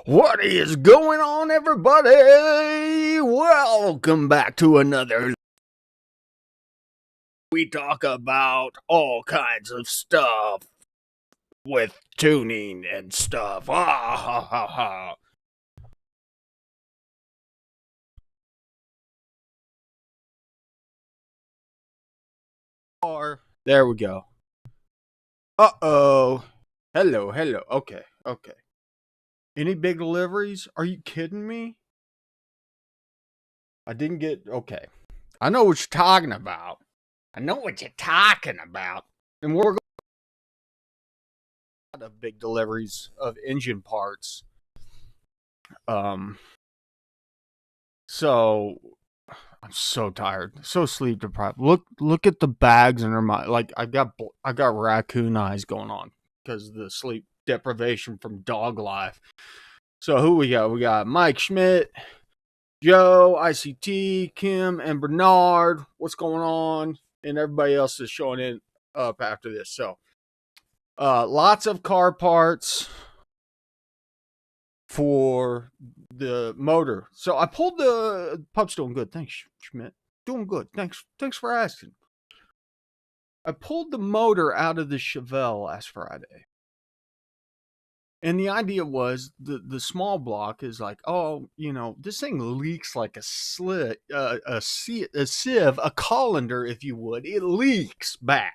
What is going on, everybody? Welcome back to another. We talk about all kinds of stuff with tuning and stuff. Ah, ha, ha, ha. There we go. Uh-oh. Hello. Okay. Any big deliveries? Are you kidding me? I didn't get... Okay. I know what you're talking about. And we're going to have big deliveries of engine parts. So I'm so tired, so sleep deprived. Look at the bags under my, like, I got raccoon eyes going on because of the sleep deprivation from dog life. So who we got? We got Mike Schmidt, Joe, ICT, Kim, and Bernard. What's going on? And everybody else is showing in up after this. So lots of car parts for the motor. So I pulled the pup's doing good. Thanks, Schmidt. Doing good. Thanks for asking. I pulled the motor out of the Chevelle last Friday. And the idea was the small block is like, oh, you know, this thing leaks like a sieve, a colander, if you would. It leaks bad.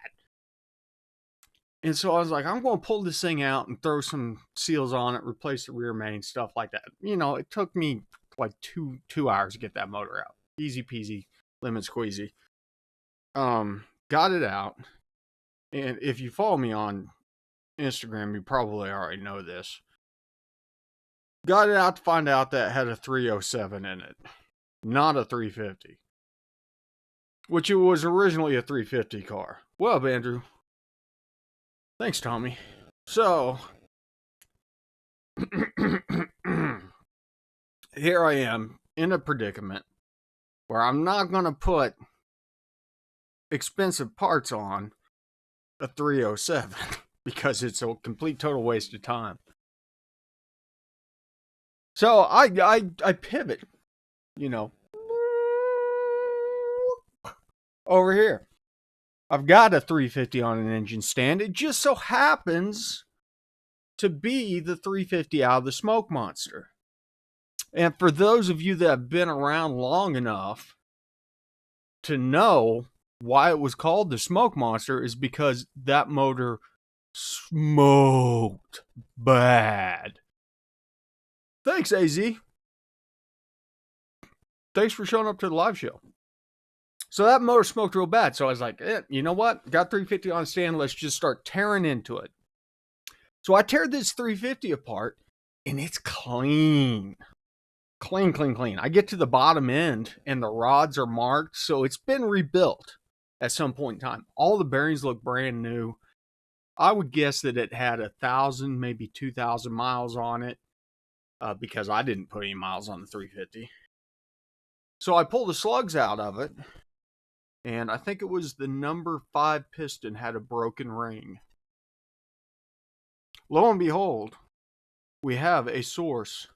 And so I was like, I'm going to pull this thing out and throw some seals on it, replace the rear main, stuff like that. You know, it took me like two hours to get that motor out. Easy peasy, lemon squeezy. Got it out. And if you follow me on Instagram, you probably already know this. Got it out to find out that it had a 307 in it, not a 350. Which it was originally a 350 car. Well, Andrew. Thanks, Tommy. So, here I am in a predicament where I'm not going to put expensive parts on a 307 because it's a complete total waste of time. So I pivot, you know, over here. I've got a 350 on an engine stand. It just so happens to be the 350 out of the Smoke Monster. And for those of you that have been around long enough to know why it was called the Smoke Monster is because that motor smoked bad. Thanks, AZ. Thanks for showing up to the live show. So that motor smoked real bad. So I was like, you know what? Got 350 on stand. Let's just start tearing into it. So I tear this 350 apart, and it's clean. Clean. I get to the bottom end, and the rods are marked. So it's been rebuilt at some point in time. All the bearings look brand new. I would guess that it had 1,000, maybe 2,000 miles on it because I didn't put any miles on the 350. So I pulled the slugs out of it. And I think it was the number 5 piston had a broken ring. Lo and behold, we have a source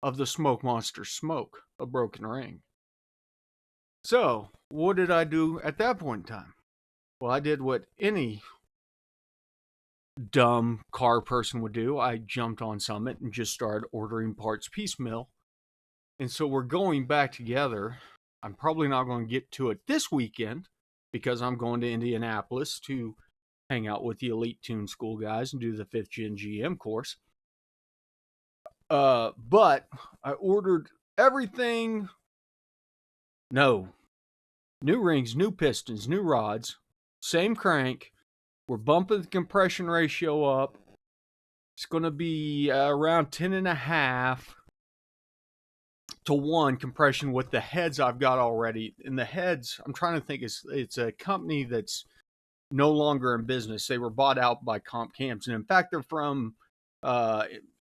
of the Smoke Monster smoke, a broken ring. So, what did I do at that point in time? Well, I did what any dumb car person would do. I jumped on Summit and just started ordering parts piecemeal. And so we're going back together. I'm probably not going to get to it this weekend because I'm going to Indianapolis to hang out with the Elite Tune School guys and do the 5th Gen GM course. But I ordered everything. No. New rings, new pistons, new rods, same crank. We're bumping the compression ratio up. It's going to be around 10.5 to 1 compression with the heads I've got already. And the heads, I'm trying to think, it's a company that's no longer in business. They were bought out by Comp Cams. And in fact, they're from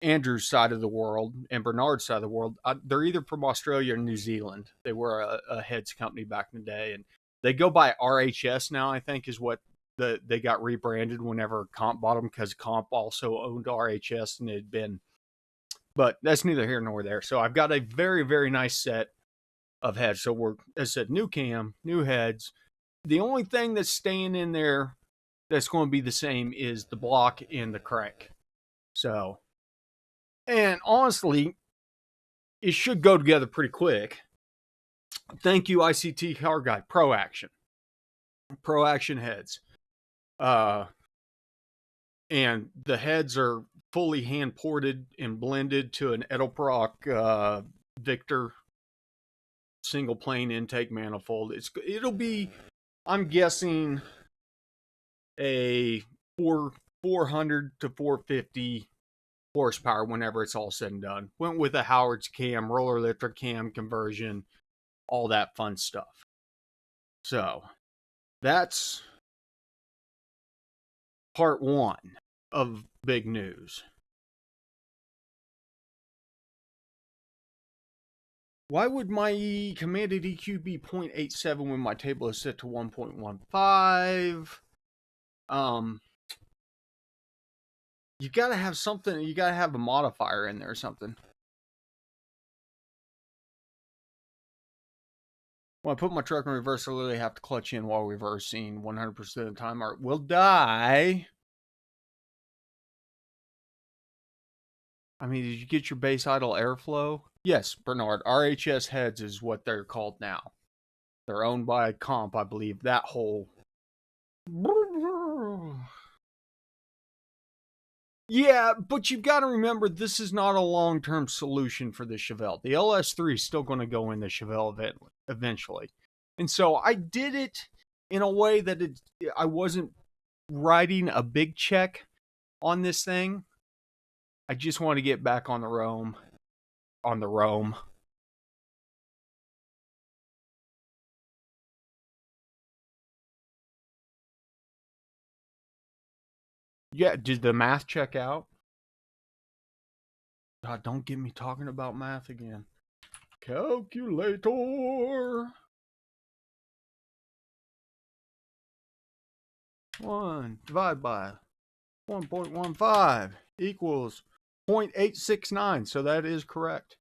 Andrew's side of the world and Bernard's side of the world. They're either from Australia or New Zealand. They were a heads company back in the day. And they go by RHS now, I think, is what they got rebranded whenever Comp bought them, because Comp also owned RHS and it had been But that's neither here nor there. So I've got a very, very nice set of heads. So we're, as I said, new cam, new heads. The only thing that's staying in there that's going to be the same is the block and the crank. So, and honestly, it should go together pretty quick. Thank you, ICT Car Guide, Pro Action heads. And the heads are fully hand ported and blended to an Edelbrock Victor single plane intake manifold. It'll be, I'm guessing, a 400 to 450 horsepower whenever it's all said and done. Went with a Howard's cam, roller lifter cam conversion, all that fun stuff. So that's part one of big news. Why would my commanded EQ be 0.87 when my table is set to 1.15? You gotta have something, you gotta have a modifier in there or something. When I put my truck in reverse, I literally have to clutch in while reversing 100% of the time, or it will die. I mean, did you get your base idle airflow? Yes, Bernard. RHS heads is what they're called now. They're owned by Comp, I believe. That whole... Yeah, but you've got to remember, this is not a long-term solution for the Chevelle. The LS3 is still going to go in the Chevelle eventually. And so I did it in a way that I wasn't writing a big check on this thing. I just want to get back on the roam. Yeah, did the math check out? God, don't get me talking about math again. Calculator. 1 divided by 1.15 equals 0.869. So that is correct.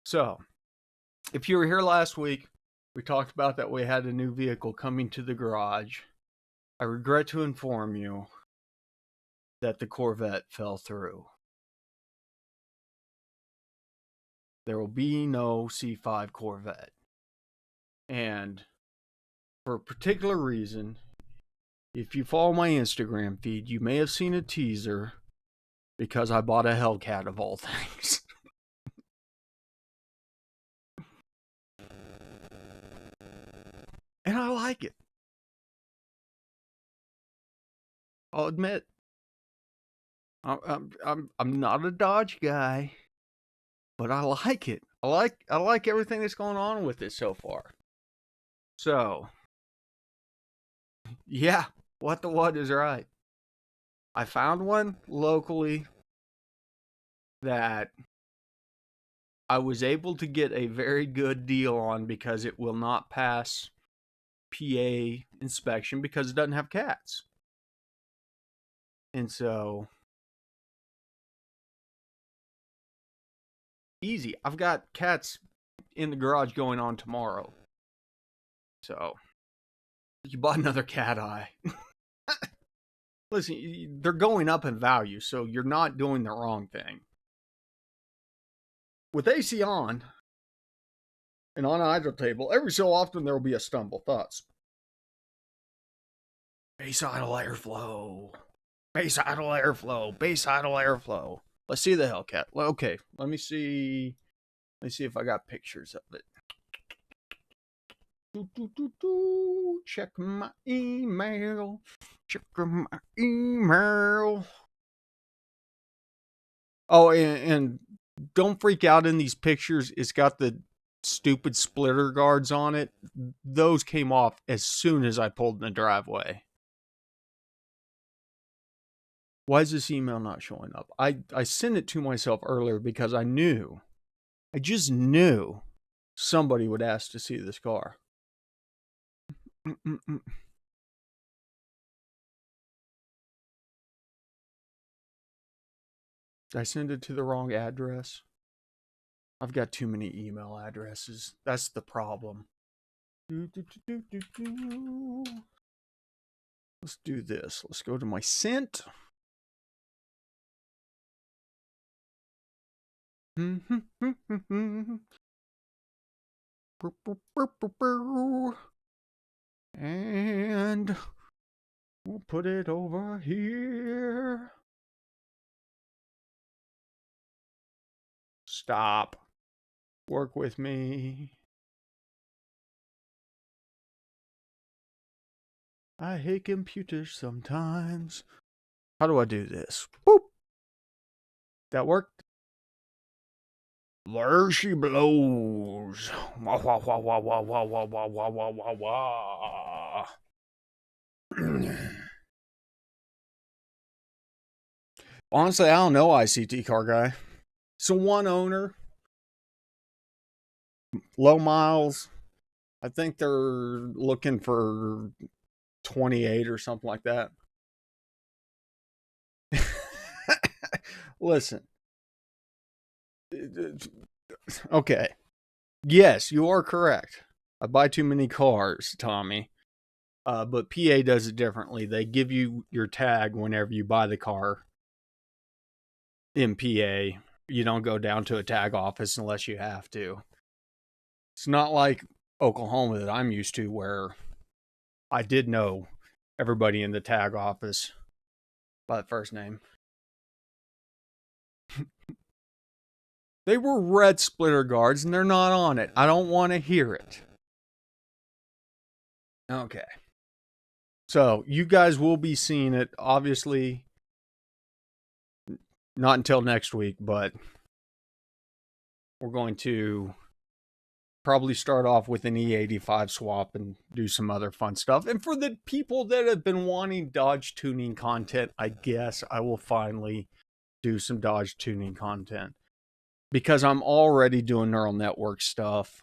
So if you were here last week, we talked about that we had a new vehicle coming to the garage. I regret to inform you that the Corvette fell through. There will be no C5 Corvette. And for a particular reason, if you follow my Instagram feed, you may have seen a teaser because I bought a Hellcat of all things. And I like it. I'll admit, I'm not a Dodge guy, but I like it. I like everything that's going on with it so far. So, yeah, what is right. I found one locally that I was able to get a very good deal on because it will not pass PA inspection because it doesn't have cats. And so, easy. I've got cats in the garage going on tomorrow. So, you bought another cat eye. Listen, they're going up in value, so you're not doing the wrong thing. With AC on, and on an idle table, every so often there will be a stumble. Thoughts? Base idle airflow. Base idle airflow. Base idle airflow. Let's see the Hellcat. Okay, let me see. Let me see if I got pictures of it. Check my email. Check my email. Oh, and don't freak out in these pictures. It's got the stupid splitter guards on it. Those came off as soon as I pulled in the driveway. Why is this email not showing up? I sent it to myself earlier because I just knew somebody would ask to see this car. Did I send it to the wrong address? I've got too many email addresses. That's the problem. Let's do this. Let's go to my sent. And we'll put it over here. Stop. Work with me. I hate computers sometimes. How do I do this? Boop. That worked? There she blows. Wah, wah, wah, wah, wah, wah, wah, wah, wah, wah, wah, wah. Honestly, I don't know ICT car guy. So one owner, low miles. I think they're looking for 28 or something like that. Listen. Okay. Yes, you are correct. I buy too many cars, Tommy. But PA does it differently. They give you your tag whenever you buy the car in PA. You don't go down to a tag office unless you have to. It's not like Oklahoma that I'm used to, where I did know everybody in the tag office by the first name. They were red splitter guards, and they're not on it. I don't want to hear it. Okay. So, you guys will be seeing it, obviously, not until next week, but we're going to probably start off with an E85 swap and do some other fun stuff. And for the people that have been wanting Dodge tuning content, I guess I will finally do some Dodge tuning content, because I'm already doing neural network stuff.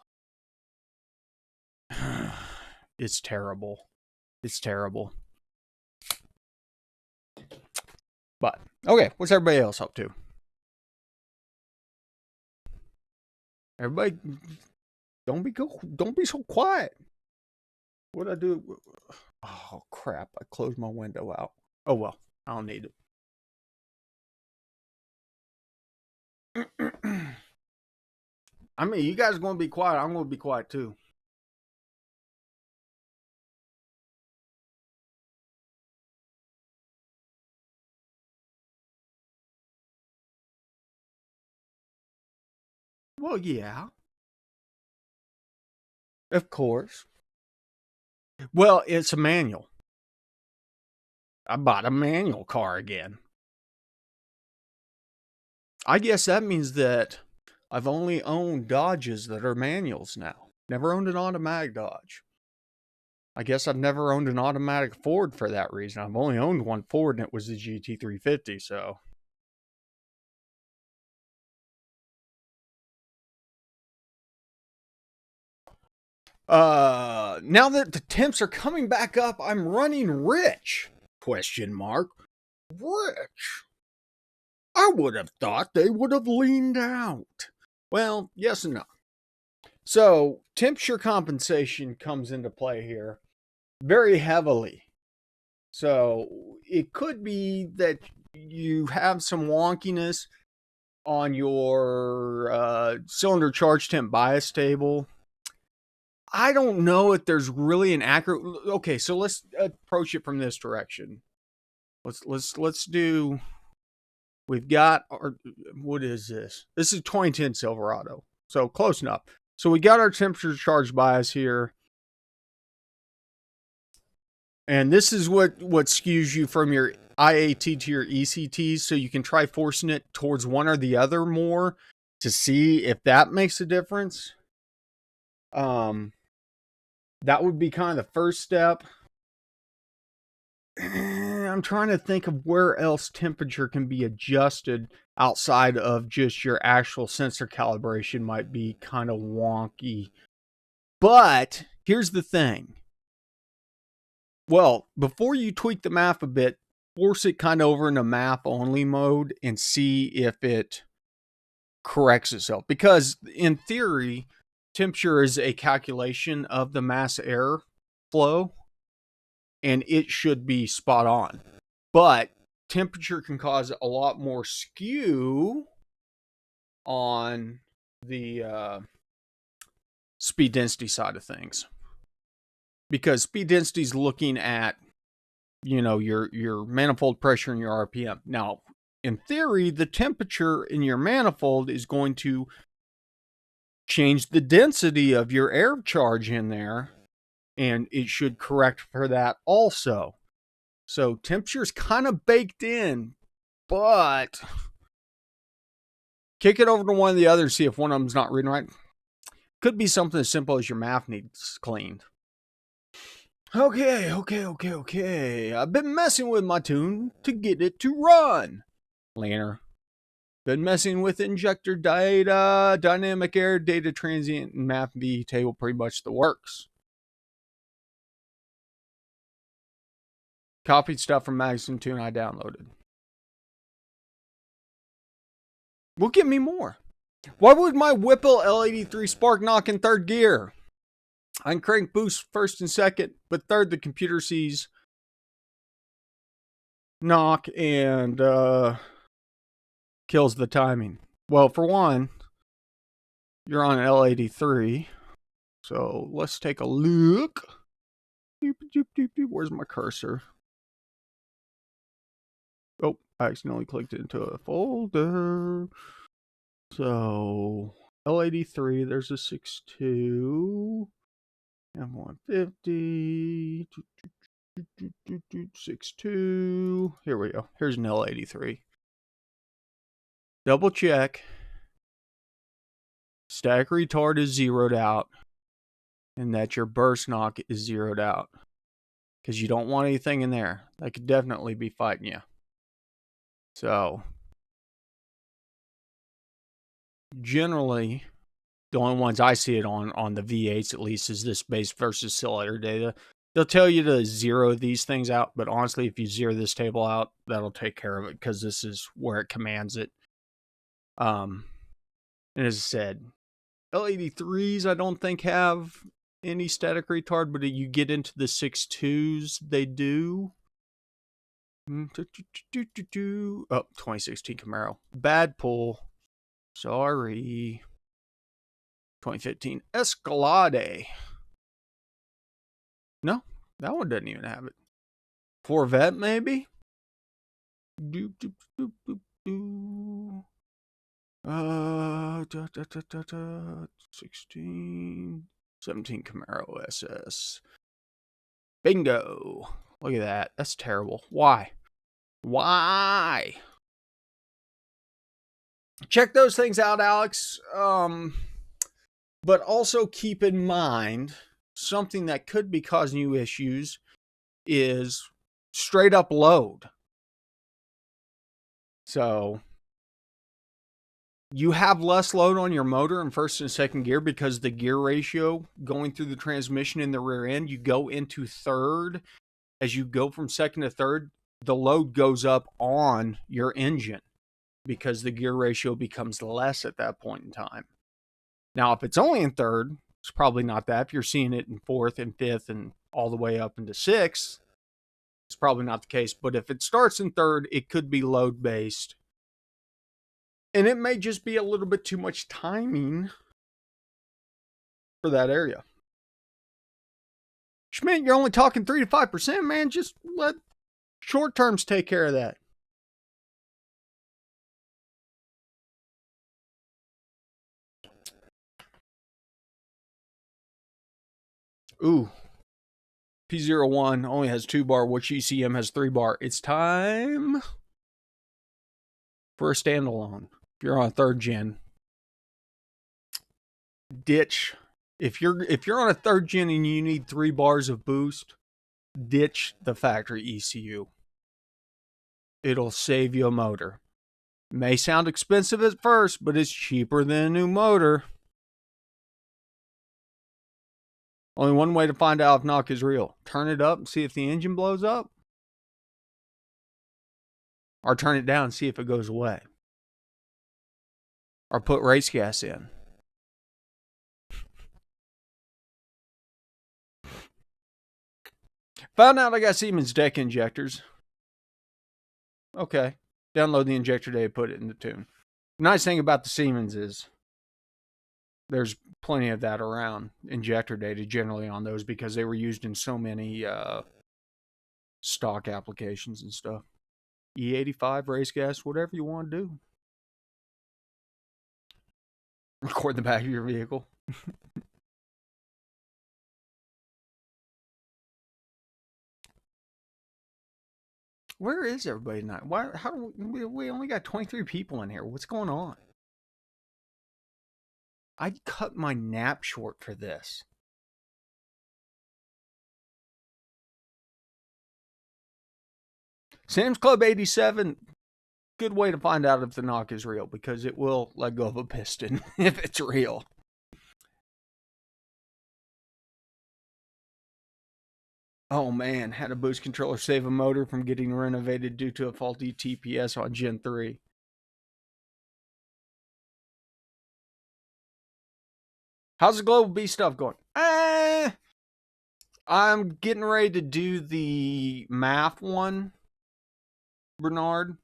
It's terrible. It's terrible. But, okay, what's everybody else up to? Everybody, don't be so quiet. What'd I do? Oh, crap. I closed my window out. Oh, well, I don't need it. I mean, you guys are going to be quiet. I'm going to be quiet, too. Well, yeah. Of course. Well, it's a manual. I bought a manual car again. I guess that means that I've only owned Dodges that are manuals now. Never owned an automatic Dodge. I guess I've never owned an automatic Ford for that reason. I've only owned one Ford, and it was the GT350, so. Now that the temps are coming back up, I'm running rich? Question mark. Rich? I would have thought they would have leaned out. Well, yes and no. So, temperature compensation comes into play here very heavily. So, it could be that you have some wonkiness on your cylinder charge temp bias table. I don't know if there's really an accurate. Okay, so let's approach it from this direction. Let's do. We've got our. What is this? This is 2010 Silverado, so close enough. So we got our temperature charge bias here, and this is what skews you from your IAT to your ECT. So you can try forcing it towards one or the other more to see if that makes a difference. That would be kind of the first step. I'm trying to think of where else temperature can be adjusted outside of just your actual sensor calibration. Might be kind of wonky. But here's the thing. Well, before you tweak the math a bit, force it kind of over into map only mode and see if it corrects itself. Because in theory, temperature is a calculation of the mass air flow, and it should be spot on. But temperature can cause a lot more skew on the speed density side of things, because speed density is looking at, you know, your manifold pressure and your RPM. Now, in theory, the temperature in your manifold is going to change the density of your air charge in there, and it should correct for that also. So temperature is kind of baked in, but kick it over to one of the others, see if one of them's not reading right. Could be something as simple as your math needs cleaned. Okay. I've been messing with my tune to get it to run. Laner. Been messing with injector data, dynamic air, data transient, and map V table, pretty much the works. Copied stuff from Magazine Tune I downloaded. Well, give me more. Why would my Whipple L83 spark knock in third gear? I can crank boost first and second, but third the computer sees knock and kills the timing. Well, for one, you're on L83, so let's take a look. Where's my cursor? Oh, I accidentally clicked into a folder. So L83, there's a 6.2, M150, 6.2. Here we go. Here's an L83. Double check. Static retard is zeroed out, and that your burst knock is zeroed out, because you don't want anything in there that could definitely be fighting you. So generally, the only ones I see it on the V8s at least is this base versus oscillator data. They'll tell you to zero these things out, but honestly, if you zero this table out, that'll take care of it, because this is where it commands it. And as I said, L83s I don't think have any static retard, but you get into the 6.2s, they do. Oh, 2016 Camaro. Bad pull. Sorry. 2015 Escalade. No, that one doesn't even have it. Corvette, maybe? 16, 17 Camaro SS. Bingo. Look at that. That's terrible. Why? Why? Check those things out, Alex. But also keep in mind, something that could be causing you issues is straight up load. So you have less load on your motor in first and second gear because the gear ratio going through the transmission in the rear end, you go into third. As you go from second to third, the load goes up on your engine because the gear ratio becomes less at that point in time. Now, if it's only in third, it's probably not that. If you're seeing it in fourth and fifth and all the way up into sixth, it's probably not the case. But if it starts in third, it could be load-based. And it may just be a little bit too much timing for that area. Schmidt, you're only talking 3 to 5%, man. Just let short terms take care of that. Ooh. P01 only has 2 bar, which ECM has 3 bar. It's time for a standalone. If you're on a third gen, ditch. If you're on a third gen and you need 3 bars of boost, ditch the factory ECU. It'll save you a motor. May sound expensive at first, but it's cheaper than a new motor. Only one way to find out if knock is real. Turn it up and see if the engine blows up. Or turn it down and see if it goes away. Or put race gas in. Found out I got Siemens deck injectors. Okay. Download the injector data, put it in the tune. The nice thing about the Siemens is there's plenty of that around, injector data generally on those, because they were used in so many stock applications and stuff. E85, race gas, whatever you want to do. Record the back of your vehicle. Where is everybody tonight? Why? How do we only got 23 people in here? What's going on? I cut my nap short for this. Sam's Club 87, good way to find out if the knock is real, because it will let go of a piston if it's real. Oh man, had a boost controller save a motor from getting renovated due to a faulty TPS on Gen 3. How's the Global B stuff going? I'm getting ready to do the math one, Bernard.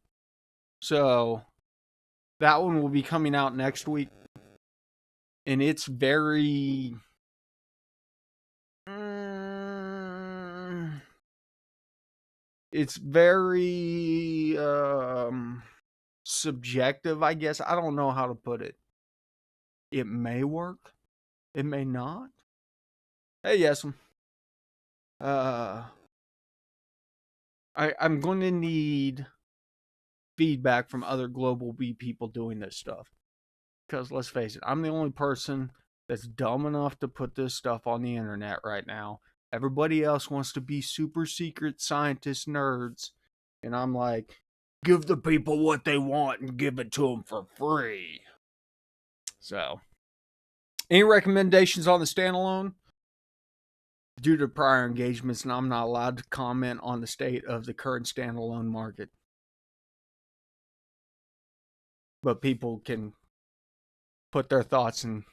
So that one will be coming out next week. And it's very... it's very subjective, I guess. I don't know how to put it. It may work. It may not. Hey, yes. I'm going to need feedback from other Global B people doing this stuff. Because let's face it, I'm the only person that's dumb enough to put this stuff on the internet right now. Everybody else wants to be super secret scientist nerds. And I'm like, give the people what they want and give it to them for free. So, any recommendations on the standalone? Due to prior engagements, and I'm not allowed to comment on the state of the current standalone market. But people can put their thoughts in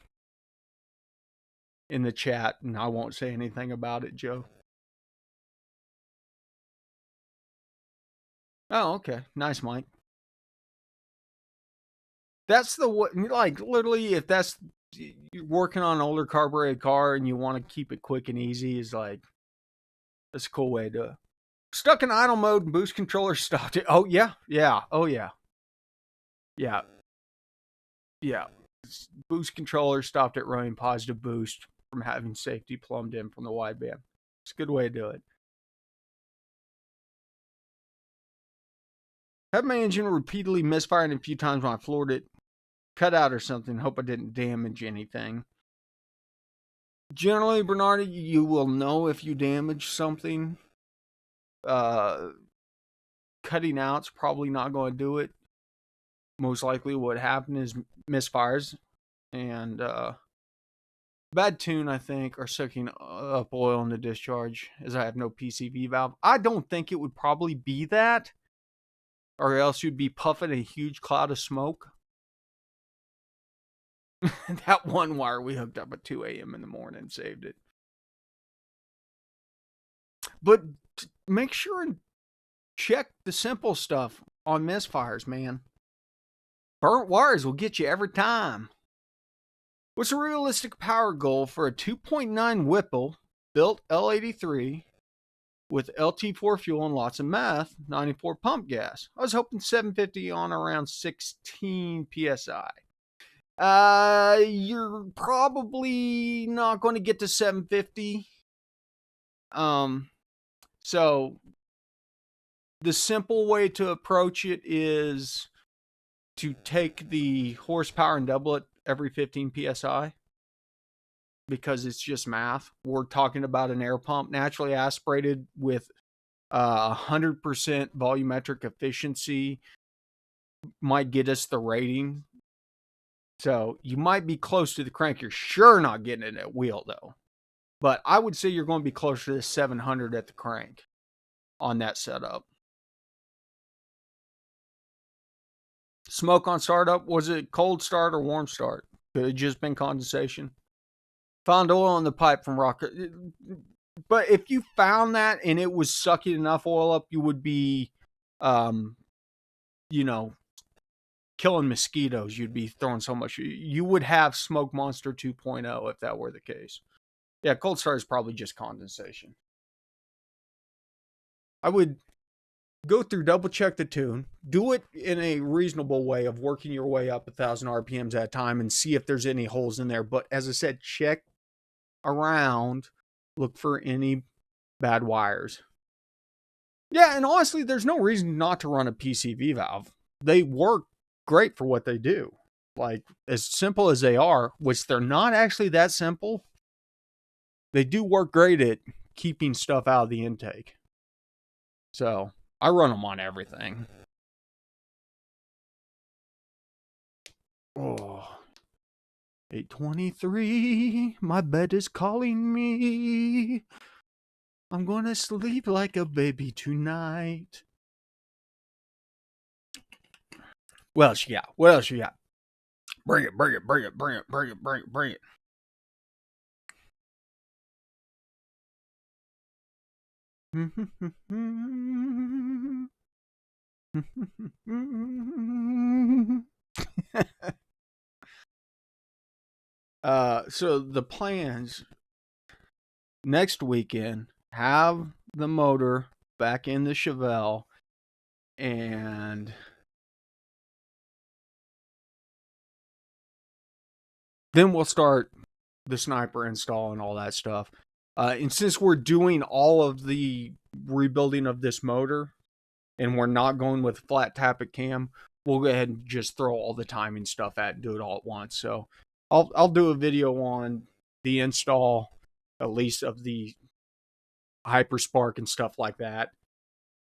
the chat, and I won't say anything about it, Joe. Oh, okay. Nice, Mike. That's the one, like, literally, if that's, you're working on an older carbureted car and you want to keep it quick and easy, is like, that's a cool way to do it. Stuck in idle mode and boost controller stopped it. Oh, yeah. Yeah. Oh, yeah. Yeah. Yeah. Boost controller stopped it running positive boost from having safety plumbed in from the wideband. It's a good way to do it. Had my engine repeatedly misfiring a few times when I floored it. Cut out or something. Hope I didn't damage anything. Generally, Bernardi, you will know if you damage something. Cutting out's probably not going to do it. Most likely what happened is misfires. And bad tune, I think, are sucking up oil in the discharge, as I have no PCV valve. I don't think it would probably be that, or else you'd be puffing a huge cloud of smoke. That one wire we hooked up at 2 a.m. in the morning saved it. But make sure and check the simple stuff on misfires, man. Burnt wires will get you every time. What's a realistic power goal for a 2.9 Whipple built L83 with LT4 fuel and lots of meth, 94 pump gas? I was hoping 750 on around 16 psi. You're probably not going to get to 750. So the simple way to approach it is to take the horsepower and double it every 15 psi, because it's just math. We're talking about an air pump naturally aspirated with 100% volumetric efficiency might get us the rating. So you might be close to the crank. You're sure not getting it at wheel though. But I would say you're going to be closer to 700 at the crank on that setup. Smoke on startup, was it cold start or warm start? Could it just been condensation? Found oil in the pipe from rocker. But if you found that and it was sucking enough oil up, you would be, you know, killing mosquitoes. You'd be throwing so much. You would have Smoke Monster 2.0 if that were the case. Yeah, cold start is probably just condensation. I would go through, double check the tune, do it in a reasonable way of working your way up 1,000 RPMs at a time and see if there's any holes in there. But as I said, check around, look for any bad wires. Yeah, and honestly, there's no reason not to run a PCV valve. They work great for what they do. Like, as simple as they are, which they're not actually that simple, they do work great at keeping stuff out of the intake. So I run them on everything. Oh, 8:23. My bed is calling me. I'm gonna sleep like a baby tonight. What else you got? What else you got? Bring it, bring it, bring it, bring it, bring it, bring it, bring it. So the plans next weekend, have the motor back in the Chevelle, and then we'll start the sniper install and all that stuff. And since we're doing all of the rebuilding of this motor and we're not going with flat tappet cam, we'll go ahead and just throw all the timing stuff at and do it all at once. So I'll do a video on the install, at least of the Hyperspark and stuff like that.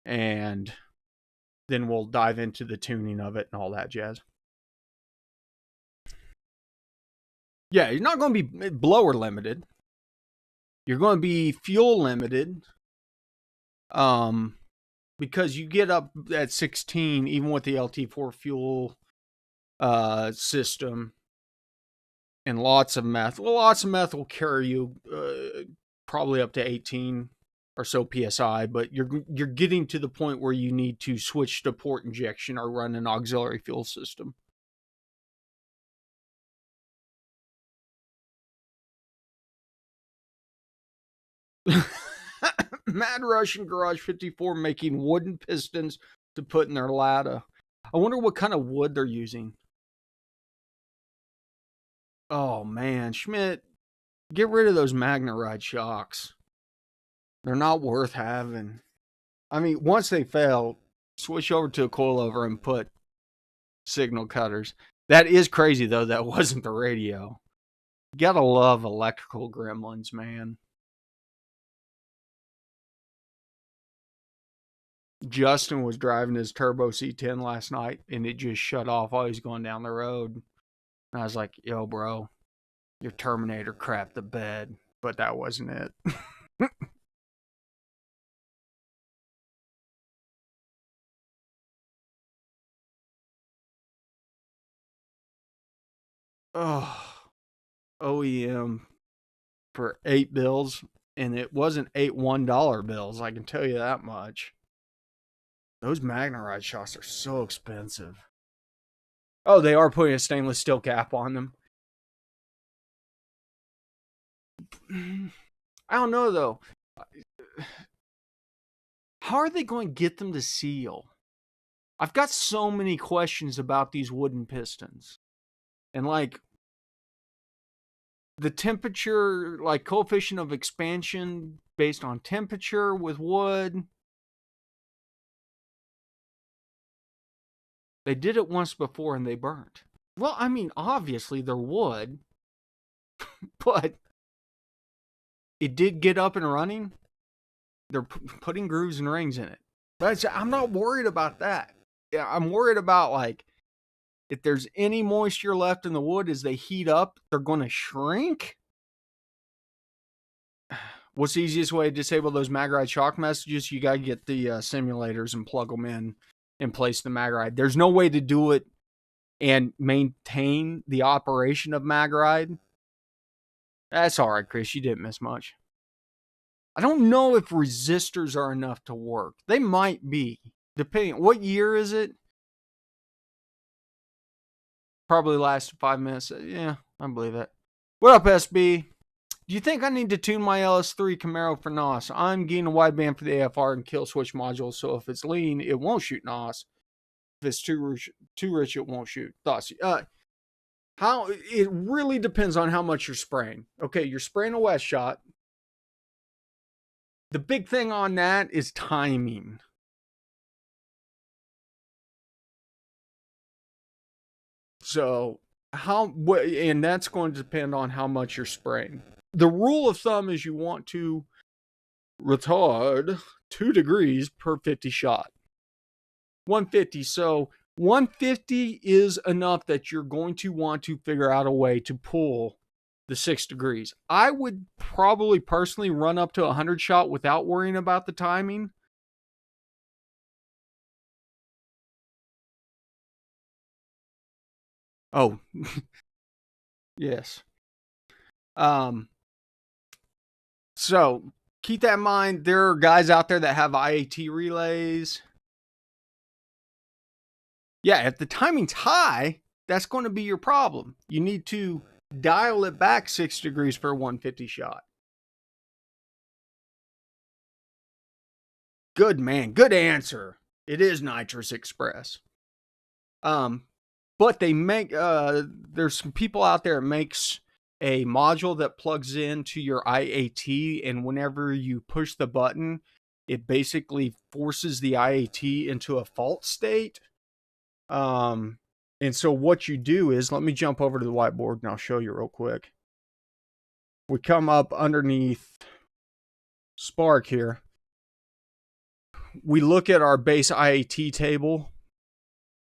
And then we'll dive into the tuning of it and all that jazz. Yeah, you're not going to be blower limited. You're going to be fuel limited. Because you get up at 16, even with the LT4 fuel system, and lots of meth. Well, lots of meth will carry you probably up to 18 or so PSI, but you're getting to the point where you need to switch to port injection or run an auxiliary fuel system. Mad Russian Garage 54 making wooden pistons to put in their Lada. I wonder what kind of wood they're using. Oh man, Schmidt, get rid of those Magneride shocks. They're not worth having. I mean, once they fail, switch over to a coilover and put signal cutters. That is crazy though, that wasn't the radio. You gotta love electrical gremlins, man. Justin was driving his Turbo C10 last night and it just shut off while he's going down the road. And I was like, yo, bro, your Terminator crapped the bed. But that wasn't it. Oh, OEM for $8, and it wasn't 8 $1 bills, I can tell you that much. Those Magneride shocks are so expensive. Oh, they are putting a stainless steel cap on them. I don't know though. How are they going to get them to seal? I've got so many questions about these wooden pistons. And like the temperature, like coefficient of expansion based on temperature with wood. They did it once before and they burnt. Well, I mean, obviously they're wood, but it did get up and running. They're putting grooves and rings in it. But I'm not worried about that. Yeah, I'm worried about like if there's any moisture left in the wood as they heat up, they're going to shrink. What's the easiest way to disable those Magneride shock messages? You got to get the simulators and plug them in and place the Magneride. There's no way to do it and maintain the operation of MagRide, that's all right, Chris. You didn't miss much. I don't know if resistors are enough to work. They might be, depending. What year is it? Probably lasted 5 minutes. Yeah, I believe that. What up, SB? Do you think I need to tune my LS3 Camaro for NOS? I'm getting a wideband for the AFR and kill switch module, so if it's lean, it won't shoot NOS. If it's too rich, it won't shoot. Thoughts? How it really depends on how much you're spraying. Okay, you're spraying a west shot. The big thing on that is timing. So and that's going to depend on how much you're spraying. The rule of thumb is you want to retard 2 degrees per 50 shot. 150. So 150 is enough that you're going to want to figure out a way to pull the 6 degrees. I would probably personally run up to 100 shot without worrying about the timing. Oh, yes. So keep that in mind. There are guys out there that have IAT relays. Yeah, if the timing's high, that's going to be your problem. You need to dial it back 6 degrees for a 150 shot. Good man, good answer. It is Nitrous Express. But they make there's some people out there that makes a module that plugs into your IAT, and whenever you push the button, it basically forces the IAT into a fault state. And so what you do is, let me jump over to the whiteboard and I'll show you real quick. We come up underneath Spark here. We look at our base IAT table,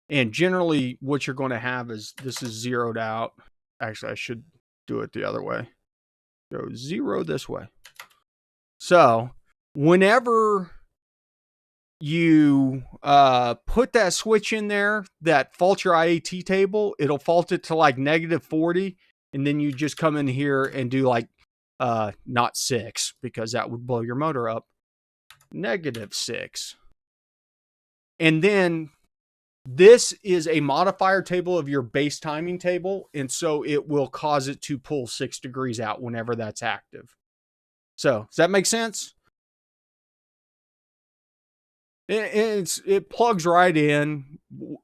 and generally what you're going to have is, this is zeroed out. Actually, I should do it the other way. Go 0 this way. So whenever you put that switch in there that faults your IAT table, it'll fault it to like -40, and then you just come in here and do like not 6, because that would blow your motor up. -6. And then this is a modifier table of your base timing table, and so it will cause it to pull 6 degrees out whenever that's active. So does that make sense? It plugs right in,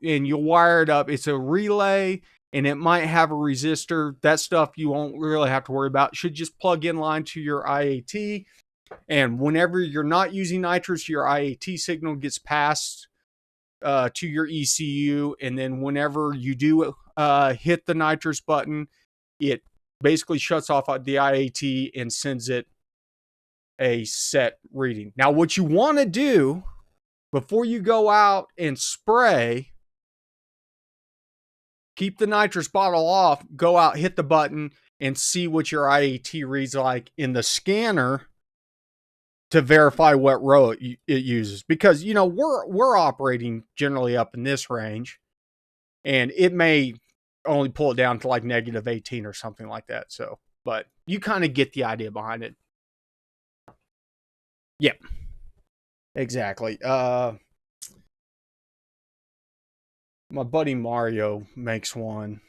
and you'll wire it up. It's a relay, and it might have a resistor. That stuff you won't really have to worry about. It should just plug in line to your IAT, and whenever you're not using nitrous, your IAT signal gets passed to your ECU, and then whenever you do hit the nitrous button, it basically shuts off the IAT and sends it a set reading. Now, what you want to do before you go out and spray, keep the nitrous bottle off, go out, hit the button, and see what your IAT reads like in the scanner to verify what row it uses. Because, you know, we're operating generally up in this range, and it may only pull it down to like -18 or something like that. So, but you kind of get the idea behind it. Yep. Exactly. My buddy Mario makes one.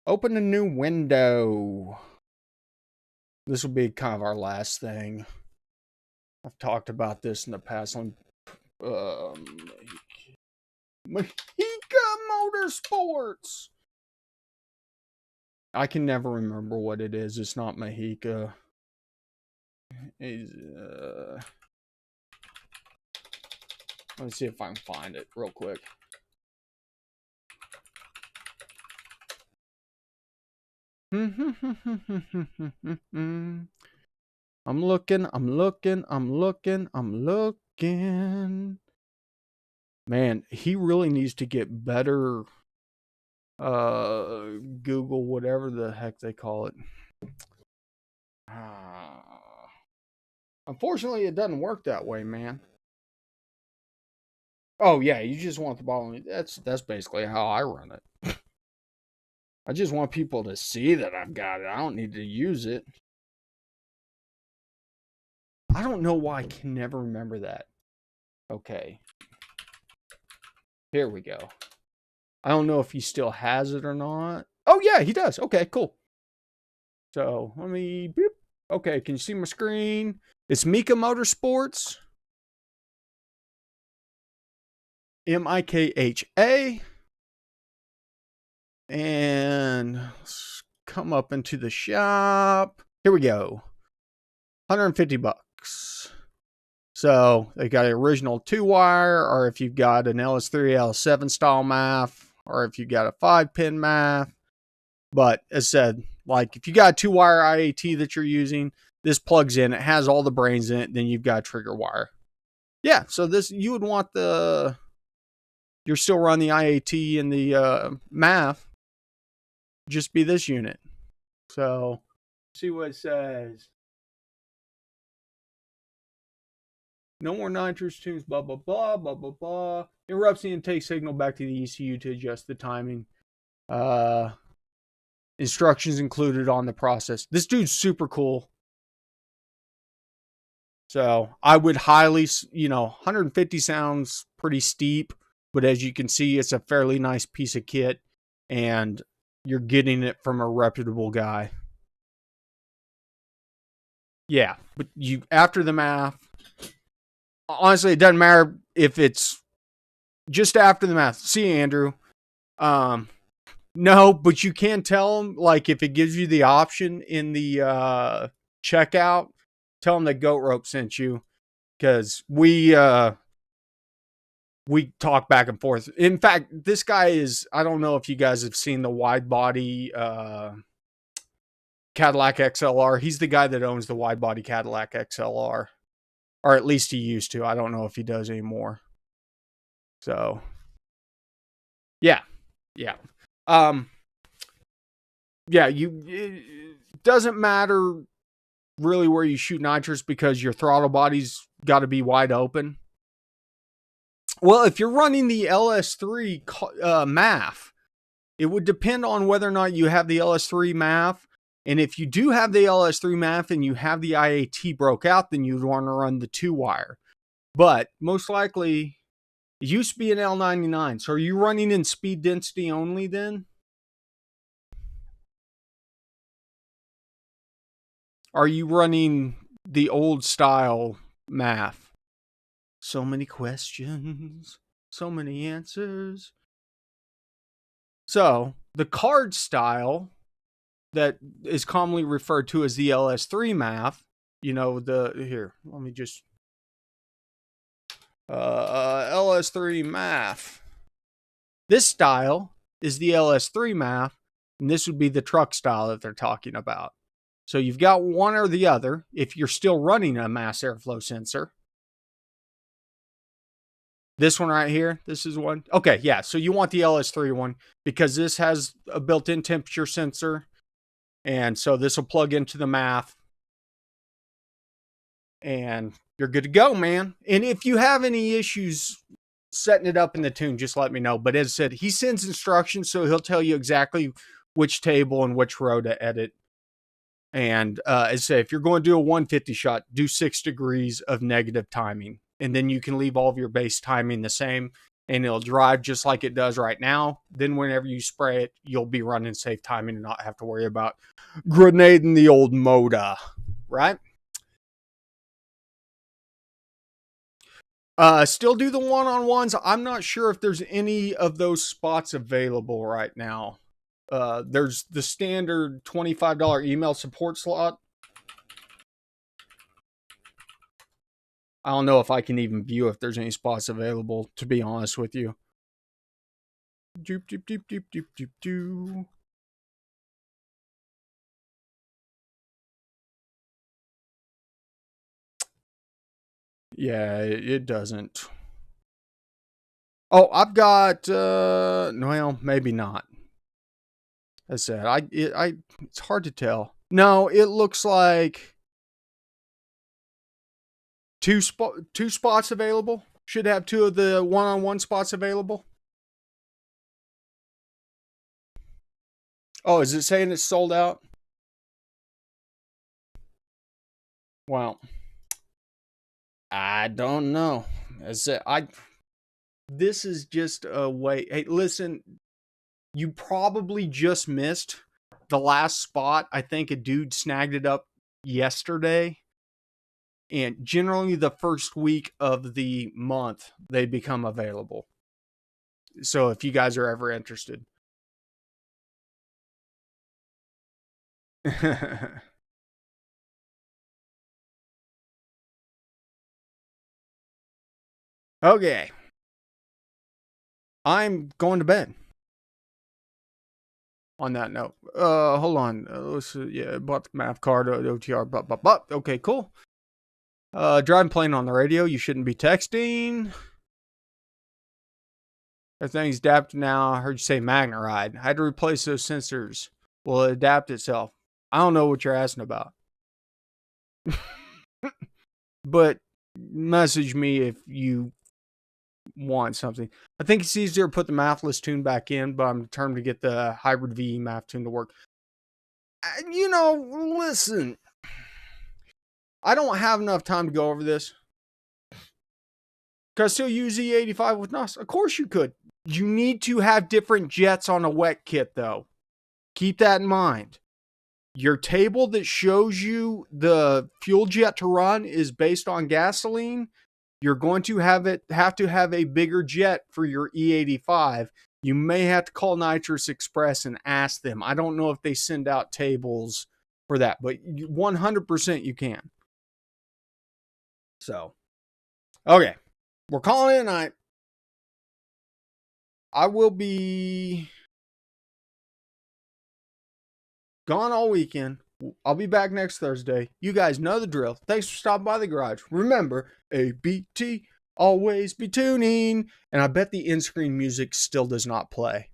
Open a new window. This will be kind of our last thing. I've talked about this in the past on Mahika Motorsports. I can never remember what it is. It's not Mahika. Let's see if I can find it real quick. I'm looking. Man, he really needs to get better Google, whatever the heck they call it. Unfortunately, it doesn't work that way, man. Oh yeah, you just want the ball. That's basically how I run it. I just want people to see that I've got it. I don't need to use it. I don't know why I can never remember that. Okay. Here we go. I don't know if he still has it or not. Oh yeah, he does. Okay, cool. So let me boop. Okay, can you see my screen? It's Mika Motorsports. Mikha. And let's come up into the shop. Here we go. 150 bucks. So they got an original 2-wire, or if you've got an LS3, LS7 style MAF, or if you've got a 5-pin MAF. But as said, like if you got a 2-wire IAT that you're using, this plugs in. It has all the brains in it. Then you've got a trigger wire. Yeah, so this you would want the. You're still running the IAT and the MAF. Just be this unit. So see what it says. No more nitrous tunes, blah, blah, blah, blah, blah, blah. Interrupts the intake signal back to the ECU to adjust the timing. Instructions included on the process. This dude's super cool. So I would highly, 150 sounds pretty steep, but as you can see, it's a fairly nice piece of kit, and you're getting it from a reputable guy. Yeah, but you after the math, honestly, it doesn't matter if it's just after the math. See, Andrew. No, but you can tell them, like, if it gives you the option in the checkout, tell them that Goat Rope sent you, because we talk back and forth. In fact, this guy is, I don't know if you guys have seen the wide body Cadillac XLR. He's the guy that owns the wide body Cadillac XLR, or at least he used to. I don't know if he does anymore. So, yeah. It doesn't matter really where you shoot nitrous, because your throttle body's got to be wide open. Well, if you're running the LS3 MAF, it would depend on whether or not you have the LS3 MAF. And if you do have the LS3 MAF and you have the IAT broke out, then you'd want to run the 2-wire. But most likely, it used to be an L99. So are you running in speed density only then? Are you running the old style MAF? So many questions, so many answers. So the card style that is commonly referred to as the LS3 MAF, here, let me just, LS3 MAF. This style is the LS3 MAF, and this would be the truck style that they're talking about. So you've got one or the other if you're still running a mass airflow sensor. This one right here, this is one. Okay, yeah, so you want the LS3 one because this has a built-in temperature sensor. And so this will plug into the MAF. And you're good to go, man. And if you have any issues setting it up in the tune, just let me know. But as I said, he sends instructions, so he'll tell you exactly which table and which row to edit. And as I say, if you're going to do a 150 shot, do 6 degrees of negative timing. And then you can leave all of your base timing the same, and it'll drive just like it does right now. Then whenever you spray it, you'll be running safe timing and not have to worry about grenading the old motor, right? Still do the one-on-ones. I'm not sure if there's any of those spots available right now. There's the standard $25 email support slot. I don't know if I can even view if there's any spots available, to be honest with you. Doop, doop, doop, doop, doop, doop, doop. Yeah, it doesn't. Oh, I've got, well, maybe not. As I said, it's hard to tell. No, it looks like two spots available. Should have 2 of the one-on-one spots available. Oh, is it saying it's sold out? Well, I don't know. This is just a way. Hey, listen, you probably just missed the last spot. I think a dude snagged it up yesterday. And generally the first week of the month, they become available. So if you guys are ever interested. Okay. I'm going to bed. On that note, hold on. Let's see. Yeah, bought the math card, OTR, but. Okay, cool. Driving plane on the radio. You shouldn't be texting. Everything's adapted now. I heard you say Magna Ride. I had to replace those sensors. Will it adapt itself? I don't know what you're asking about. But message me if you want something. I think it's easier to put the mathless tune back in, but I'm determined to get the hybrid VE math tune to work. Listen, I don't have enough time to go over this. Could I still use E85 with NOS? Of course you could. You need to have different jets on a wet kit, though. Keep that in mind. Your table that shows you the fuel jet to run is based on gasoline. You're going to have to have a bigger jet for your E85. You may have to call Nitrous Express and ask them. I don't know if they send out tables for that, but 100% you can. So, okay. We're calling it a night. I will be gone all weekend. I'll be back next Thursday. You guys know the drill. Thanks for stopping by the garage. Remember, ABT, always be tuning. And I bet the in-screen music still does not play.